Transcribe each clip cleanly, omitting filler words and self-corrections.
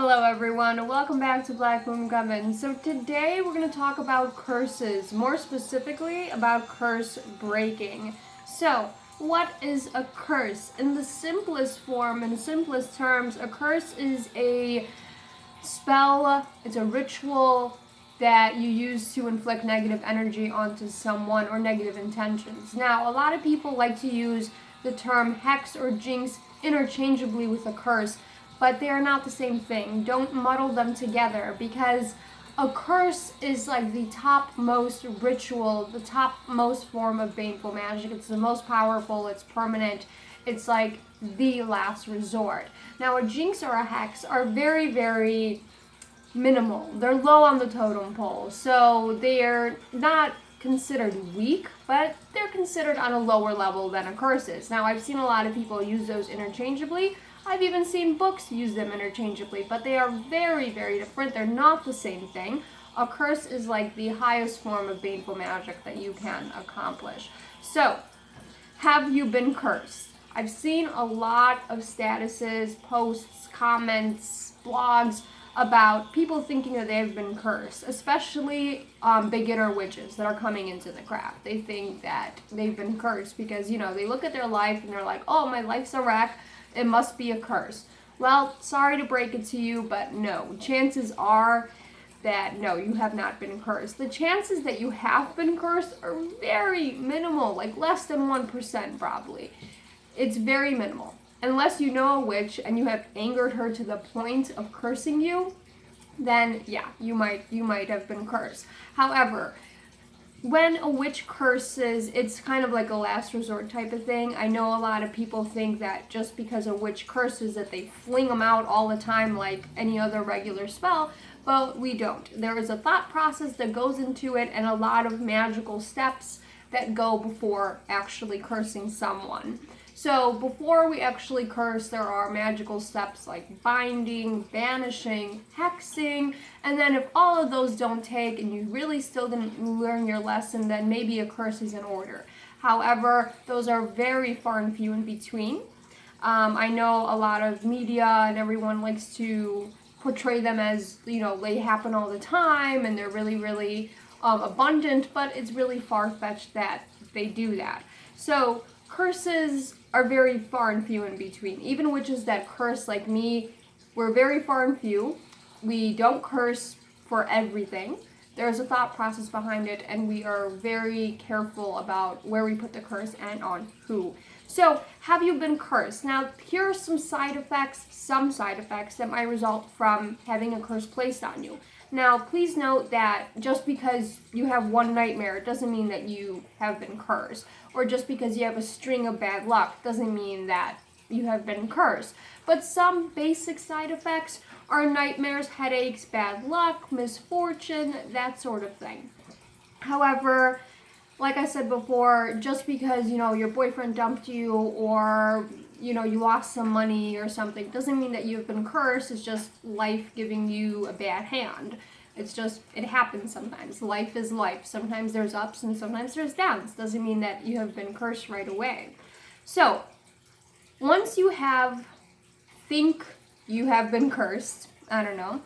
Hello everyone, welcome back to Black Moon Coven. So today we're going to talk about curses, more specifically about curse breaking. So, what is a curse? In the simplest form, in the simplest terms, a curse is a spell, it's a ritual that you use to inflict negative energy onto someone or negative intentions. Now, a lot of people like to use the term hex or jinx interchangeably with a curse, but they are not the same thing. Don't muddle them together, because a curse is like the topmost ritual, the topmost form of baneful magic. It's the most powerful, it's permanent, it's like the last resort. Now, a jinx or a hex are very, very minimal. They're low on the totem pole, so they're not considered weak, but they're considered on a lower level than a curse is. Now, I've seen a lot of people use those interchangeably. I've even seen books use them interchangeably, but they are very, very different. They're not the same thing. A curse is like the highest form of baneful magic that you can accomplish. So, have you been cursed? I've seen a lot of statuses, posts, comments, blogs about people thinking that they've been cursed, especially beginner witches that are coming into the craft. They think that they've been cursed because, they look at their life and they're like, oh, my life's a wreck. It must be a curse. Well, sorry to break it to you, but no. Chances are that no, you have not been cursed. The chances that you have been cursed are very minimal, like less than 1% probably. It's very minimal. Unless you know a witch and you have angered her to the point of cursing you, then yeah, you might have been cursed. However, when a witch curses, it's kind of like a last resort type of thing. I know a lot of people think that just because a witch curses that they fling them out all the time like any other regular spell, but we don't. There is a thought process that goes into it and a lot of magical steps that go before actually cursing someone. So before we actually curse, there are magical steps like binding, banishing, hexing, and then if all of those don't take and you really still didn't learn your lesson, then maybe a curse is in order. However, those are very far and few in between. I know a lot of media and everyone likes to portray them as, they happen all the time and they're really, really abundant, but it's really far-fetched that they do that. So curses are very far and few in between. Even witches that curse like me, we're very far and few. We don't curse for everything. There's a thought process behind it, and we are very careful about where we put the curse and on who. So, have you been cursed? Now, here are some side effects that might result from having a curse placed on you. Now, please note that just because you have one nightmare, it doesn't mean that you have been cursed. Or just because you have a string of bad luck, doesn't mean that you have been cursed. But some basic side effects are nightmares, headaches, bad luck, misfortune, that sort of thing. However, like I said before, just because, your boyfriend dumped you or, you lost some money or something, doesn't mean that you've been cursed. It's just life giving you a bad hand. It's just, it happens sometimes. Life is life. Sometimes there's ups and sometimes there's downs. Doesn't mean that you have been cursed right away. So, once you think you have been cursed, I don't know,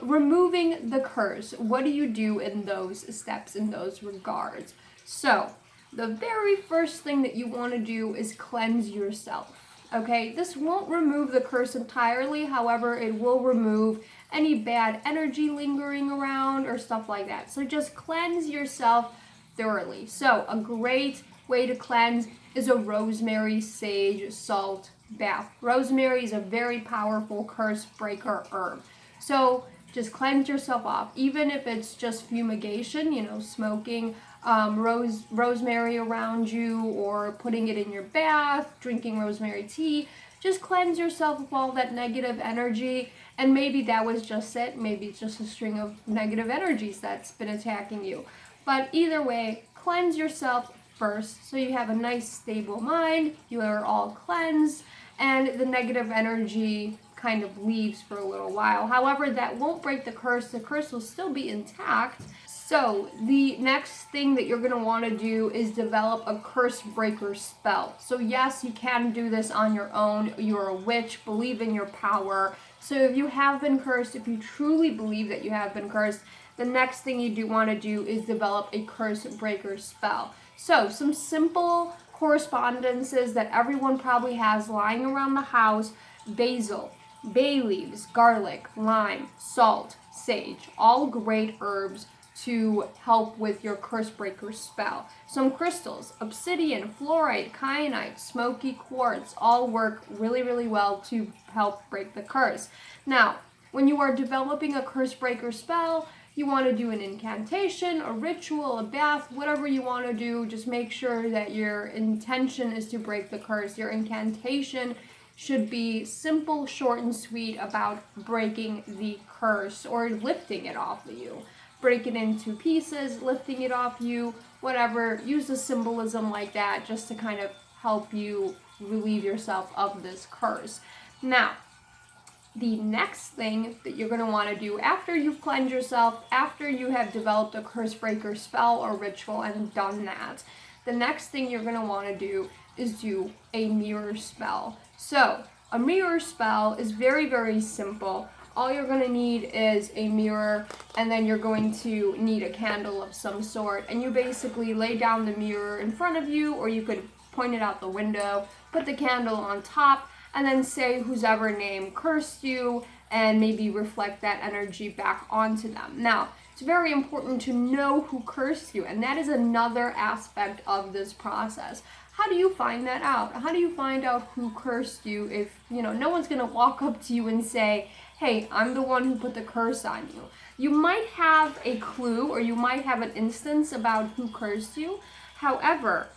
removing the curse, what do you do in those steps, in those regards? So, the very first thing that you want to do is cleanse yourself. Okay, this won't remove the curse entirely, however, it will remove any bad energy lingering around or stuff like that. So just cleanse yourself thoroughly. So a great way to cleanse is a rosemary, sage, salt bath. Rosemary is a very powerful curse breaker herb. So just cleanse yourself off, even if it's just fumigation, smoking rosemary around you or putting it in your bath, drinking rosemary tea. Just cleanse yourself of all that negative energy, and maybe that was just it. Maybe it's just a string of negative energies that's been attacking you. But either way, cleanse yourself first so you have a nice stable mind, you are all cleansed, and the negative energy kind of leaves for a little while. However, that won't break the curse. The curse will still be intact. So the next thing that you're going to want to do is develop a curse breaker spell. So yes, you can do this on your own. You're a witch. Believe in your power. So if you have been cursed, if you truly believe that you have been cursed, the next thing you do want to do is develop a curse breaker spell. So some simple correspondences that everyone probably has lying around the house: basil, bay leaves, garlic, lime, salt, sage, all great herbs to help with your curse breaker spell. Some crystals: obsidian, fluorite, kyanite, smoky quartz, all work really, really well to help break the curse. Now, when you are developing a curse breaker spell, you want to do an incantation, a ritual, a bath, whatever you want to do. Just make sure that your intention is to break the curse. Your incantation should be simple, short, and sweet about breaking the curse or lifting it off of you. Break it into pieces, lifting it off you, whatever. Use a symbolism like that just to kind of help you relieve yourself of this curse. Now, the next thing that you're going to want to do after you've cleansed yourself, after you have developed a curse breaker spell or ritual and done that, the next thing you're going to want to do is do a mirror spell. So a mirror spell is very, very simple. All you're going to need is a mirror, and then you're going to need a candle of some sort, and you basically lay down the mirror in front of you, or you could point it out the window, put the candle on top, and then say whosever name cursed you, and maybe reflect that energy back onto them. Now, it's very important to know who cursed you, and that is another aspect of this process. How do you find that out? How do you find out who cursed you if, no one's gonna walk up to you and say, hey, I'm the one who put the curse on you. You might have a clue, or you might have an instance about who cursed you. However,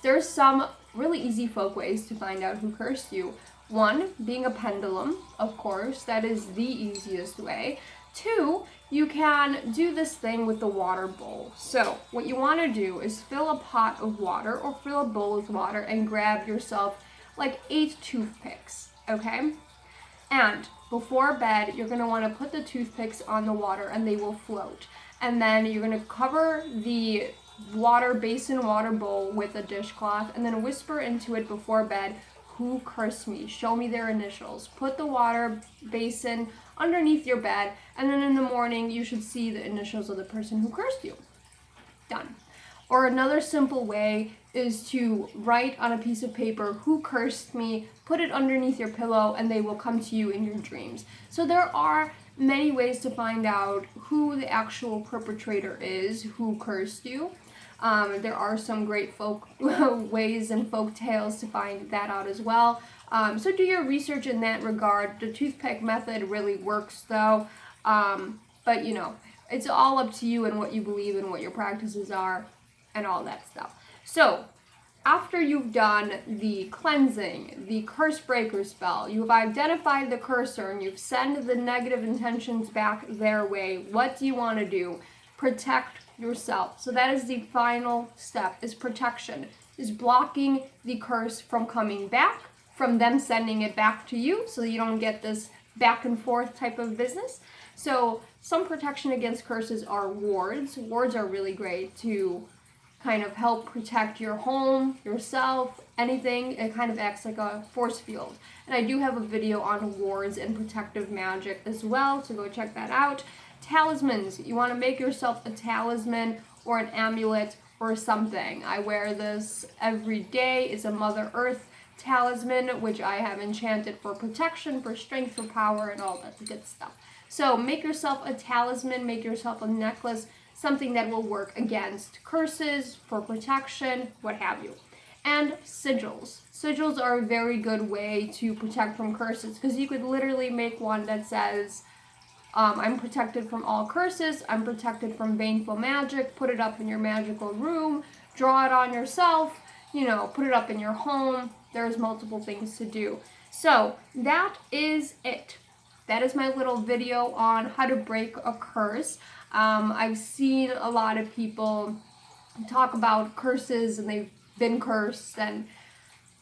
there's some really easy folk ways to find out who cursed you. One, being a pendulum, of course, that is the easiest way. Two, you can do this thing with the water bowl. So what you want to do is fill a pot of water or fill a bowl with water and grab yourself like 8 toothpicks, okay? And before bed, you're going to want to put the toothpicks on the water and they will float. And then you're going to cover the water bowl with a dishcloth and then whisper into it before bed, who cursed me? Show me their initials. Put the water basin underneath your bed, and then in the morning you should see the initials of the person who cursed you. Done. Or another simple way is to write on a piece of paper, who cursed me, put it underneath your pillow, and they will come to you in your dreams. So there are many ways to find out who the actual perpetrator is, who cursed you. There are some great folk ways and folk tales to find that out as well. So do your research in that regard. The toothpick method really works though. But it's all up to you and what you believe and what your practices are and all that stuff. So after you've done the cleansing, the curse breaker spell, you've identified the cursor and you've sent the negative intentions back their way, what do you want to do? Protect yourself. So that is the final step, is protection, is blocking the curse from coming back, from them sending it back to you, so that you don't get this back and forth type of business. So some protection against curses are wards. Wards are really great to kind of help protect your home, yourself, anything. It kind of acts like a force field. And I do have a video on wards and protective magic as well, so go check that out. Talismans. You want to make yourself a talisman or an amulet or something. I wear this every day. It's a Mother Earth talisman, which I have enchanted for protection, for strength, for power, and all that good stuff. So make yourself a talisman, make yourself a necklace, something that will work against curses, for protection, what have you. And sigils. Sigils are a very good way to protect from curses, because you could literally make one that says, I'm protected from all curses, I'm protected from baneful magic, put it up in your magical room, draw it on yourself, put it up in your home. There's multiple things to do. So that is it. That is my little video on how to break a curse. I've seen a lot of people talk about curses and they've been cursed and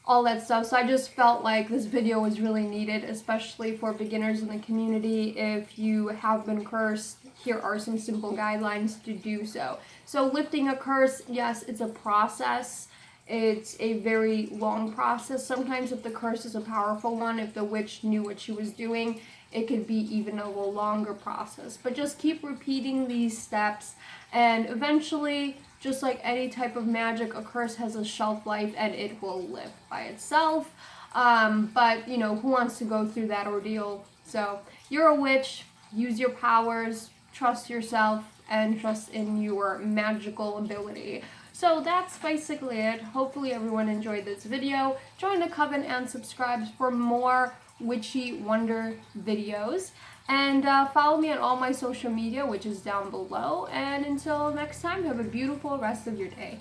all that stuff. So I just felt like this video was really needed, especially for beginners in the community. If you have been cursed, here are some simple guidelines to do so. So lifting a curse, yes, it's a process. it's a very long process. Sometimes if the curse is a powerful one, if the witch knew what she was doing, it could be even a little longer process. But just keep repeating these steps, and eventually, just like any type of magic, a curse has a shelf life and it will live by itself. But, you know, who wants to go through that ordeal? So, you're a witch, use your powers, trust yourself, and trust in your magical ability. So that's basically it. Hopefully everyone enjoyed this video. Join the coven and subscribe for more witchy wonder videos. And follow me on all my social media, which is down below. And until next time, have a beautiful rest of your day.